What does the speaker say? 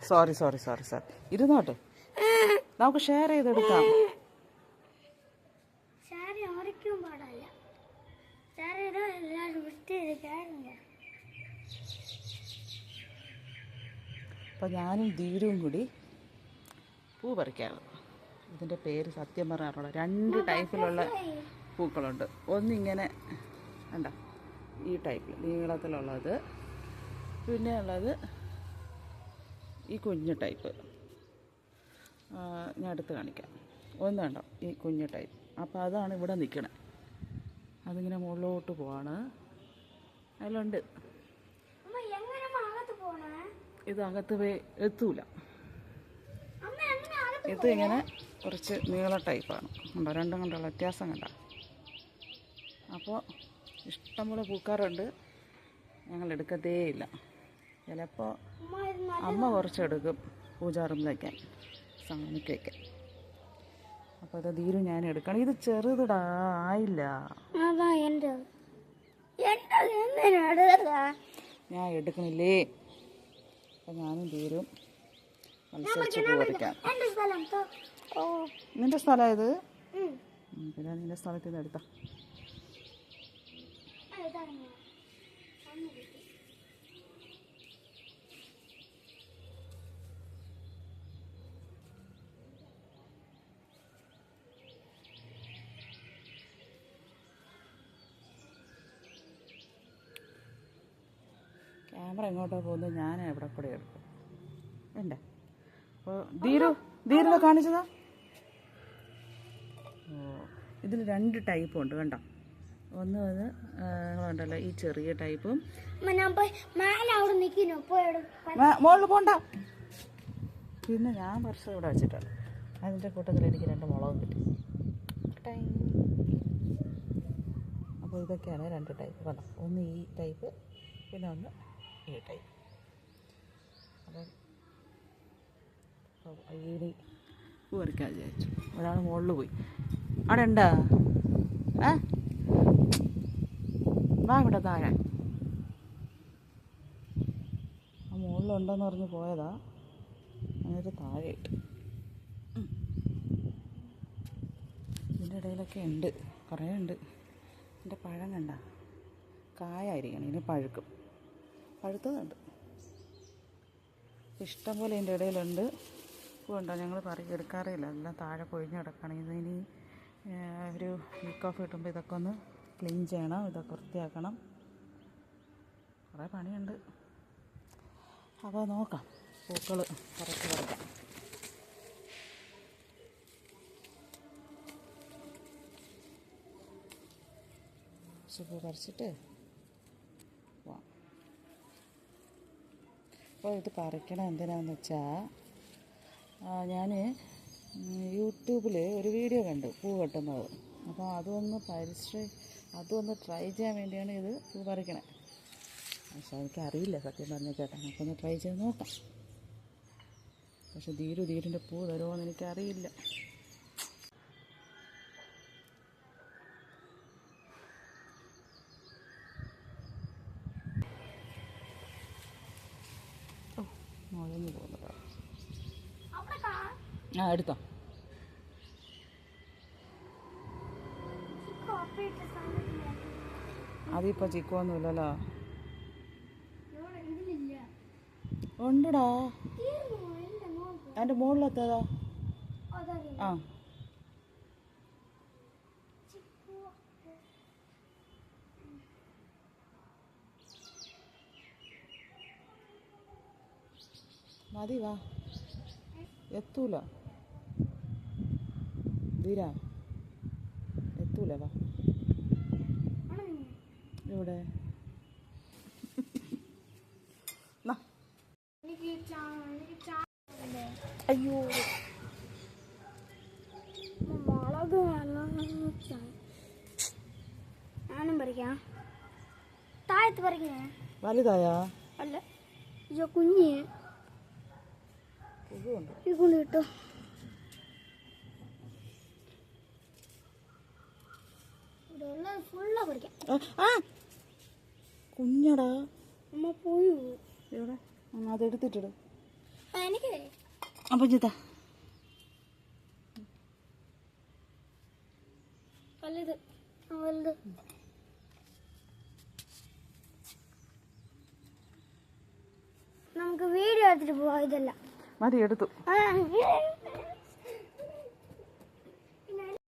Sorry ഇരുന്നോട്ടെ, നമുക്ക് share ചെയ്തെടുക്കാം. അപ്പം ഞാനും ധീരവും കൂടി പൂ പറിക്കാറ്. ഇതിൻ്റെ പേര് സത്യം പറയാറുള്ള 2 ടൈപ്പിലുള്ള പൂക്കളുണ്ട്. ഒന്നിങ്ങനെ കണ്ടോ, ഈ ടൈപ്പിൽ നീളത്തിലുള്ളത്, പിന്നെ ഉള്ളത് ഈ കുഞ്ഞു ടൈപ്പ്. ഞാൻ എടുത്ത് കാണിക്കാം. ഒന്ന് കണ്ടോ, ഈ കുഞ്ഞു ടൈപ്പ്. അപ്പോൾ അതാണ് ഇവിടെ നിൽക്കണേ. അതിങ്ങനെ മുകളിലോട്ട് പോവാണ്. അതിലുണ്ട്. ഇത് അകത്ത് എത്തൂല. ഇത് ഇങ്ങനെ കുറച്ച് നീള ടൈപ്പാണ്. കണ്ടോ, രണ്ടും കണ്ടുള്ള വ്യത്യാസം കണ്ടോ. അപ്പോൾ ഇഷ്ടംപോലെ പൂക്കാറുണ്ട്. ഞങ്ങൾ എടുക്കത്തേയില്ല. ചിലപ്പോൾ അമ്മ കുറച്ചെടുക്കും പൂജാറും വയ്ക്കാൻ, സ്വാമിക്ക് വയ്ക്കാൻ. അപ്പോൾ അത് ധീരും ഞാൻ എടുക്കണം. ഇത് ചെറുതിടാ, ആയില്ല. ഞാൻ എടുക്കണില്ലേ. അപ്പം ഞാനും ധീരും മത്സരിച്ച് പൂ പറിക്കാം. നിന്റെ സ്ഥലം ഇത്? പിന്നെ നിന്റെ സ്ഥലത്ത് നിന്ന് എടുത്ത. ക്യാമറ എങ്ങോട്ടോ പോകുന്നത്, ഞാൻ എവിടെ കൂടെ എടുക്കും വേണ്ടേ. അപ്പോൾ ധീരനെ കാണിച്ചതാ. ഇതിൽ 2 ടൈപ്പുണ്ട് കണ്ടോ. ഒന്ന് നിങ്ങളുണ്ടല്ലോ ഈ ചെറിയ ടൈപ്പും. മുകളിൽ പോണ്ട. പിന്നെ ഞാൻ വർഷം ഇവിടെ വെച്ചിട്ടുണ്ട്. അതിൻ്റെ കൂട്ടത്തിൽ എനിക്ക് 2 മുളകും കിട്ടി. അപ്പോൾ ഇതൊക്കെയാണ് 2 ടൈപ്പ് കണ്ടോ. ഒന്ന് ഈ ടൈപ്പ്, പിന്നെ ഒന്ന് ഈ ടൈപ്പ്. അപ്പം ഈ പൂ പറിക്കാൻ വിചാരിച്ചു. ഒരാൾ മുകളിൽ പോയി. അവിടെ ഉണ്ടാ വാ ഇവിടെ താഴെ. ആ മുകളിലുണ്ടെന്ന് പറഞ്ഞ് പോയതാ. എന്നിട്ട് താഴെ ഇട്ട്. ഇതിൻ്റെ ഇടയിലൊക്കെ ഉണ്ട്, കുറേ ഉണ്ട്. എൻ്റെ പഴം കണ്ട, കായായിരിക്കണം, ഇനി പഴുക്കും. പഴുത്തതുണ്ട് ഇഷ്ടം പോലെ. ഇതിൻ്റെ ഇടയിലുണ്ട്. പൂണ്ടോ, ഞങ്ങൾ എടുക്കാറില്ല. എല്ലാം താഴെ പൊഴിഞ്ഞ് കിടക്കണം. ഇതിനി ഒരു വീക്ക് ഓഫ് കിട്ടുമ്പോൾ ഇതൊക്കെ ഒന്ന് ക്ലീൻ ചെയ്യണം, ഇതൊക്കെ വൃത്തിയാക്കണം. കുറേ പണിയുണ്ട്. അപ്പോൾ നോക്കാം, പൂക്കൾ കുറച്ച് പറിക്കാം. പൂ പറിച്ചിട്ട് പോവാം. അപ്പോൾ ഇത് പറിക്കണം എന്തിനാണെന്ന് വെച്ചാൽ, ഞാൻ യൂട്യൂബിൽ ഒരു വീഡിയോ കണ്ടു പൂ വെട്ടുന്നത്. അപ്പോൾ അതൊന്ന് ട്രൈ ചെയ്യാൻ വേണ്ടിയാണ് ഇത് പൂ പറിക്കണേ. പക്ഷേ എനിക്കറിയില്ല സത്യം പറഞ്ഞ ചേട്ടാ. നമുക്കൊന്ന് ട്രൈ ചെയ്ത് നോക്കാം. പക്ഷെ ധീരിൻ്റെ പൂ തരുമോ എന്ന് എനിക്കറിയില്ല. മുഴഞ്ഞു പോകുന്നത്. എടുത്തോ. അതിപ്പോൾ ചിക്കുവൊന്നുമില്ലല്ലോ. ഉണ്ടടാ, അതിൻ്റെ മുകളിലെത്താതാ. ആ മതി, വാ. എത്തൂല ധീരാ, എത്തൂല. വാ. ഇവിടെ അയ്യോ, മുളക് ഞാനും പറിക്കാം. താഴത്ത് പറിക്കണേ. വലുതായാ? അല്ല, കുഞ്ഞ് കൊണ്ട് കിട്ടോ. കുഞ്ഞടാ, അമ്മ പോയി. എവിടെ? അതെടുത്തിട്ടിടും. എനിക്ക് അപ്പം ചിത്ത വലുത് വലുത് നമുക്ക് വീഡിയോ എടുത്തിട്ട് പോവാം ഇതെല്ലാം മതി എടുത്തു ആ